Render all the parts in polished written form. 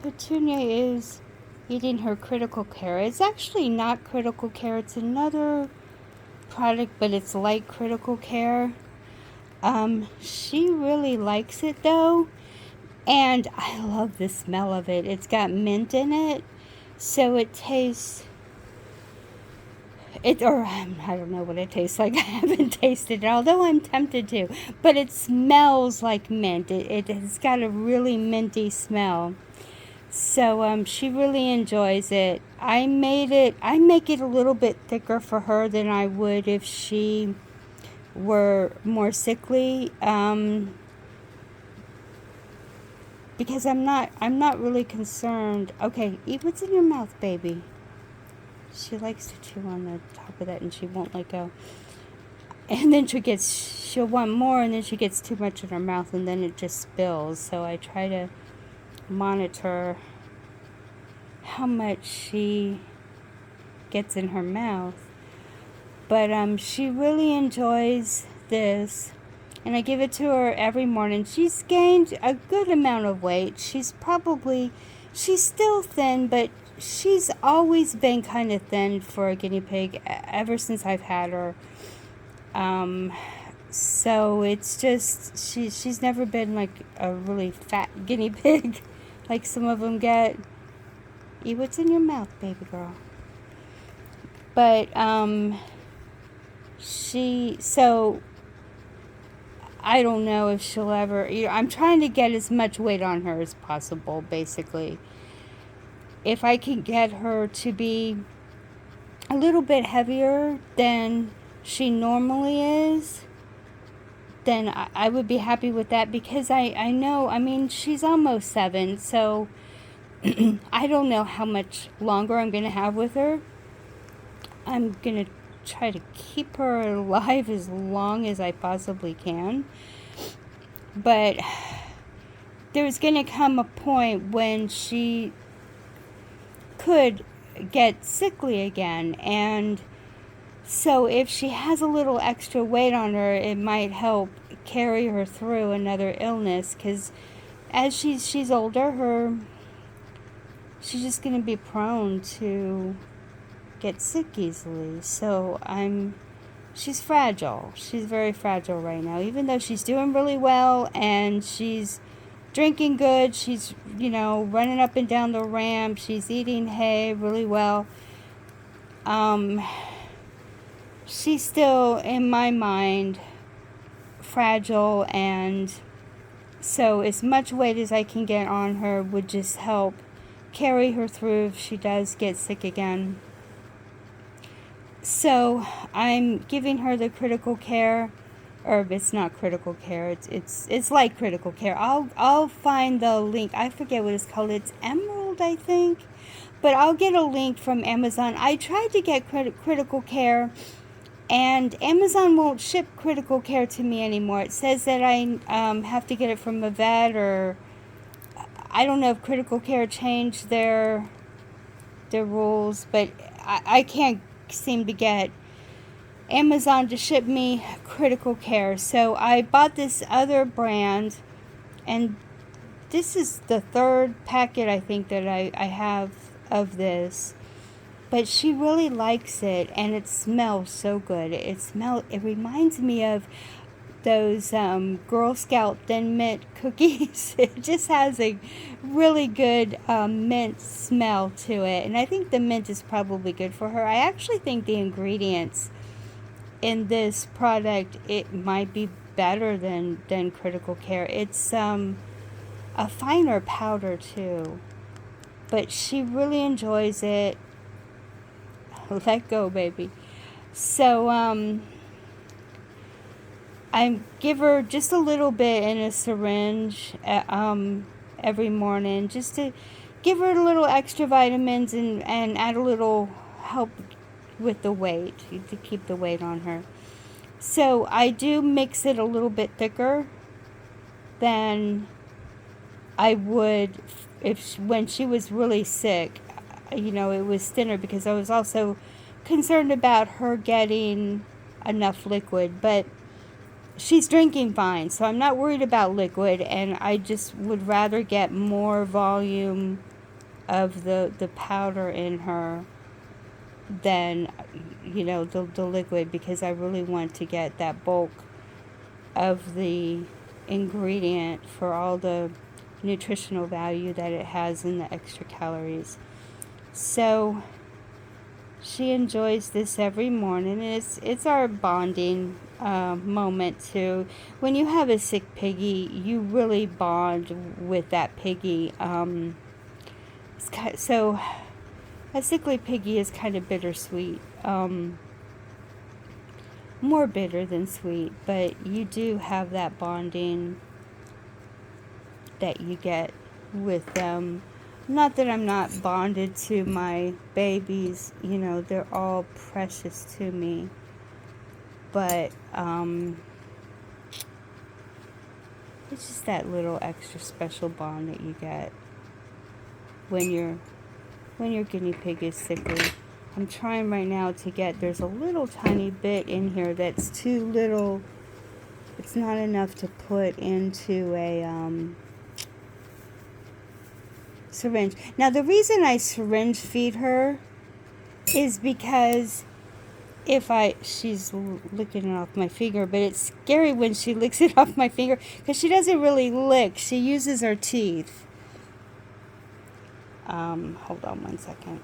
Petunia is eating her critical care. It's actually not critical care. It's another product, but it's like critical care. She really likes it though, and I love the smell of it. It's got mint in it, so it tastes it, or I don't know what it tastes like. I haven't tasted it, although I'm tempted to. But it smells like mint. It's got a really minty smell. So she really enjoys it. I make it a little bit thicker for her than I would if she were more sickly. Because I'm not really concerned. Okay, eat what's in your mouth, baby. She likes to chew on the top of that and she won't let go. And then she'll want more, and then she gets too much in her mouth and then it just spills. So I try to monitor how much she gets in her mouth. But she really enjoys this. And I give it to her every morning. She's gained a good amount of weight. She's still thin, but she's always been kind of thin for a guinea pig ever since I've had her. So it's just, she's never been like a really fat guinea pig like some of them get. Eat what's in your mouth, baby girl. But, so I don't know if she'll ever, I'm trying to get as much weight on her as possible, basically. If I can get her to be a little bit heavier than she normally is, then I would be happy with that, because I know, I mean, she's almost 7, so I don't know how much longer I'm going to have with her. I'm going to try to keep her alive as long as I possibly can. But there's going to come a point when she could get sickly again, and so if she has a little extra weight on her, it might help carry her through another illness, because as she's older, she's just going to be prone to get sick easily. So she's fragile. She's very fragile right now, even though she's doing really well and she's drinking good. She's, running up and down the ramp. She's eating hay really well. She's still, in my mind, fragile, and so as much weight as I can get on her would just help carry her through if she does get sick again. So I'm giving her the critical care, or it's not critical care. It's like critical care. I'll find the link. I forget what it's called. It's Emerald, I think. But I'll get a link from Amazon. I tried to get critical care, and Amazon won't ship critical care to me anymore. It says that I have to get it from a vet, or I don't know if critical care changed their rules, but I can't seem to get Amazon to ship me critical care. So I bought this other brand, and this is the 3rd packet I think that I have of this. But she really likes it, and it smells so good. It reminds me of those Girl Scout Thin Mint cookies. It just has a really good mint smell to it, and I think the mint is probably good for her. I actually think the ingredients in this product, it might be better than critical care. It's a finer powder too, but she really enjoys it. Let go, baby. So I give her just a little bit in a syringe every morning, just to give her a little extra vitamins and add a little help with the weight, to keep the weight on her. So I do mix it a little bit thicker than I would when she was really sick. It was thinner, because I was also concerned about her getting enough liquid, but she's drinking fine, so I'm not worried about liquid, and I just would rather get more volume of the powder in her than, you know, the liquid, because I really want to get that bulk of the ingredient for all the nutritional value that it has in the extra calories. So she enjoys this every morning, and it's our bonding moment too. When you have a sick piggy, you really bond with that piggy. So a sickly piggy is kind of bittersweet. More bitter than sweet, but you do have that bonding that you get with them. Not that I'm not bonded to my babies, you know, they're all precious to me, but it's just that little extra special bond that you get when your guinea pig is sickly. I'm trying right now to get, there's a little tiny bit in here that's too little. It's not enough to put into a syringe. Now the reason I syringe feed her is because she's licking it off my finger, but it's scary when she licks it off my finger because she doesn't really lick. She uses her teeth. Hold on one second.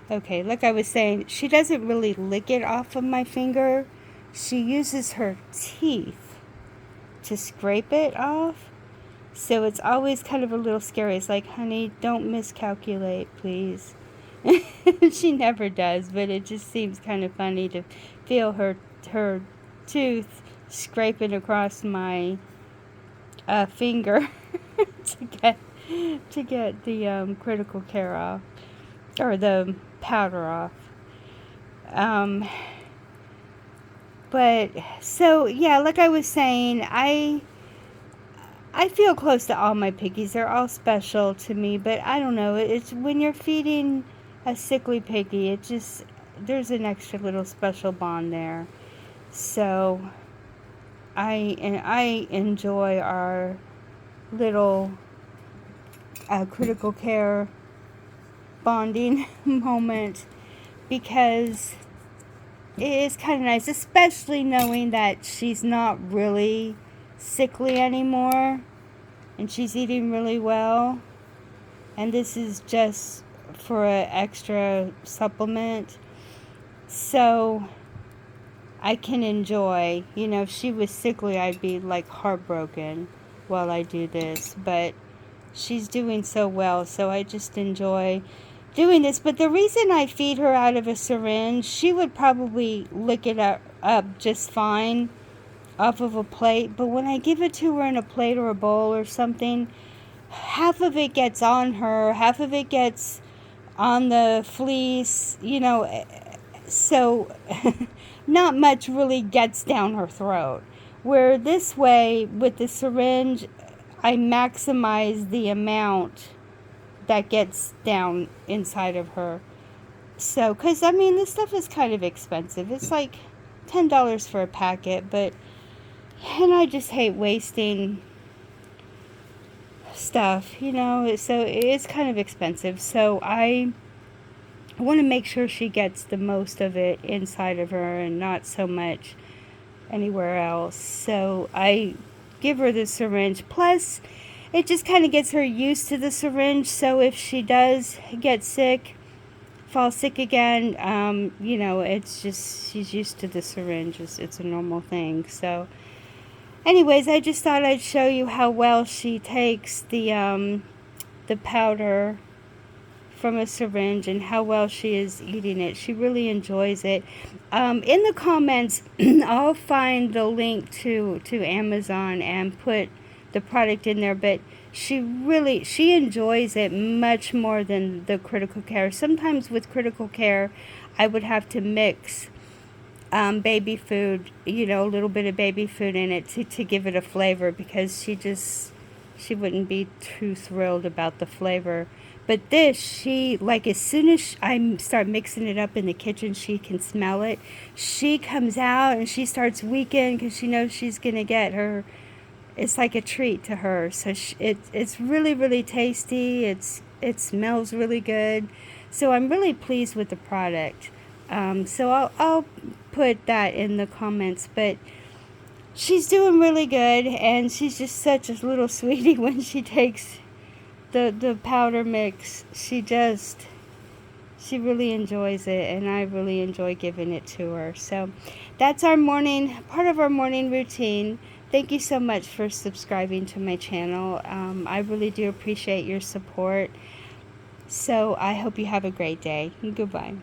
Okay, like I was saying, she doesn't really lick it off of my finger. She uses her teeth to scrape it off. So it's always kind of a little scary. It's like, honey, don't miscalculate, please. She never does, but it just seems kind of funny to feel her tooth scraping across my finger to get the critical care off, or the powder off. But so yeah, like I was saying, I feel close to all my piggies. They're all special to me, but I don't know. It's when you're feeding a sickly piggy, it just, there's an extra little special bond there. So I enjoy our little critical care bonding moment, because it is kind of nice, especially knowing that she's not really sickly anymore and she's eating really well, and this is just for an extra supplement, so I can enjoy, you know, if she was sickly I'd be like heartbroken while I do this, but she's doing so well, so I just enjoy doing this. But the reason I feed her out of a syringe, she would probably lick it up just fine off of a plate, but when I give it to her in a plate or a bowl or something, half of it gets on her, half of it gets on the fleece, you know, so not much really gets down her throat. Where this way, with the syringe, I maximize the amount that gets down inside of her. So, because, I mean, this stuff is kind of expensive. It's like $10 for a packet, but, and I just hate wasting stuff, you know, so it's kind of expensive. So I want to make sure she gets the most of it inside of her and not so much anywhere else. So I give her the syringe. Plus, it just kind of gets her used to the syringe. So if she does get sick, fall sick again, you know, it's just, she's used to the syringe. It's a normal thing. So anyways, I just thought I'd show you how well she takes the powder from a syringe and how well she is eating it. She really enjoys it. In the comments, I'll find the link to Amazon and put the product in there, but she enjoys it much more than the critical care. Sometimes with critical care, I would have to mix baby food, you know, a little bit of baby food in it to give it a flavor, because she wouldn't be too thrilled about the flavor. But this, she, like, as soon as I start mixing it up in the kitchen, she can smell it. She comes out and she starts weeping because she knows she's going to get her. It's like a treat to her. So it's really, really tasty. It's It smells really good. So I'm really pleased with the product. So I'll put that in the comments. But she's doing really good, and she's just such a little sweetie when she takes the powder mix. She really enjoys it, and I really enjoy giving it to her. So that's our part of our morning routine. Thank you so much for subscribing to my channel. I really do appreciate your support. So I hope you have a great day. Goodbye.